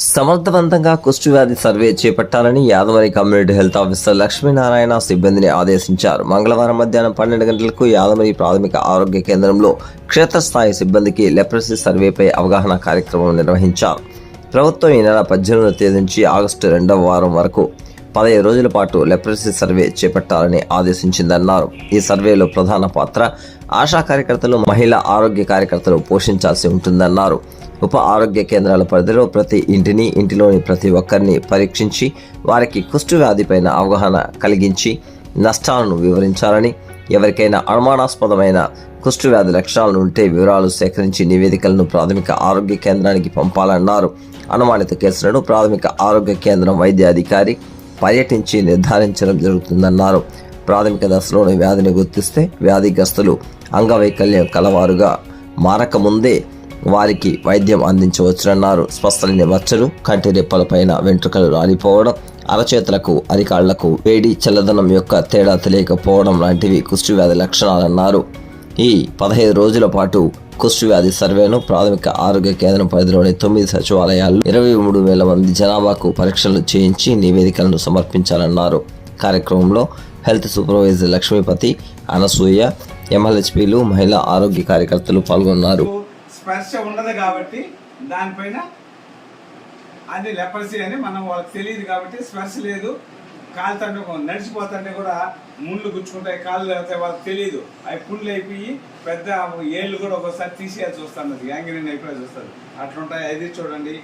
సమర్థవంతంగా కుష్ఠవ్యాధి సర్వే చేపట్టాలని Yadamari community health officer Lakshminarayana సిబ్బందిని ఆదేశించారు. మంగళవారం మధ్యాహ్నం 12 గంటలకు యాదమరి ప్రాథమిక ఆరోగ్య కేంద్రంలో క్షేత్రస్థాయి సిబ్బందికి లెప్రసీ సర్వేపై అవగాహన కార్యక్రమం నిర్వహించారు. ప్రభుత్వం ఈ నెల 18వ తేదీ నుంచి ఆగస్టు 2వ వారం వరకు 15 రోజుల పాటు లెప్రసీ సర్వే చేపట్టాలని ఆదేశించిందన్నారు. ఈ సర్వేలో ప్రధాన పాత్ర ఆశా కార్యకర్తలు, మహిళా ఆరోగ్య కార్యకర్తలు పోషించాల్సి ఉంటుందన్నారు. ఉప ఆరోగ్య కేంద్రాల పరిధిలో ప్రతి ఇంటిలోని ప్రతి ఒక్కరిని పరీక్షించి వారికి కుష్ఠవ్యాధిపైన అవగాహన కలిగించి నష్టాలను వివరించాలని, ఎవరికైనా అనుమానాస్పదమైన కుష్ఠవ్యాధి లక్షణాలు ఉంటే వివరాలు సేకరించి నివేదికలను ప్రాథమిక ఆరోగ్య కేంద్రానికి పంపాలన్నారు. అనుమానిత కేసులను ప్రాథమిక ఆరోగ్య కేంద్రం వైద్య అధికారి పర్యటించి నిర్ధారించడం జరుగుతుందన్నారు. ప్రాథమిక దశలోని వ్యాధిని గుర్తిస్తే వ్యాధిగ్రస్తులు అంగవైకల్యం కలవారుగా మారకముందే వారికి వైద్యం అందించవచ్చునన్నారు. స్పష్టమైన మచ్చలు, కంటి రెప్పలపైన వెంట్రుకలు రాలిపోవడం, అరచేతులకు అరికాళ్లకు వేడి చల్లదనం యొక్క తేడా తెలియకపోవడం లాంటివి కుష్ఠవ్యాధి లక్షణాలన్నారు. ఈ 15 రోజుల పాటు కుష్ఠవ్యాధి సర్వేను ప్రాథమిక ఆరోగ్య కేంద్రం పరిధిలోని 9 సచివాలయాల్లో 23,000 మంది జనాభాకు పరీక్షలు చేయించి నివేదికలను సమర్పించాలన్నారు. కార్యక్రమంలో హెల్త్ సూపర్వైజర్ లక్ష్మీపతి, అనసూయ, ఎంఎల్హెచ్పీలు, మహిళా ఆరోగ్య కార్యకర్తలు పాల్గొన్నారు. స్పర్శ ఉండదు కాబట్టి దానిపైన అది లెపరసీ అని మనం వాళ్ళకి తెలియదు కాబట్టి స్పర్శ లేదు, కాలుతంటే నడిచిపోతుంటే కూడా ముళ్ళు గుచ్చుకుంటాయి, కాళ్ళు అవుతాయి, వాళ్ళకి తెలియదు. అవి పుండ్లు అయిపోయి పెద్ద ఏళ్ళు కూడా ఒకసారి తీసేయాల్సి వస్తుంది, గ్యాంగ్రీన్ అయిపోయి చూస్తుంది. అట్లుంటాయి. అది చూడండి.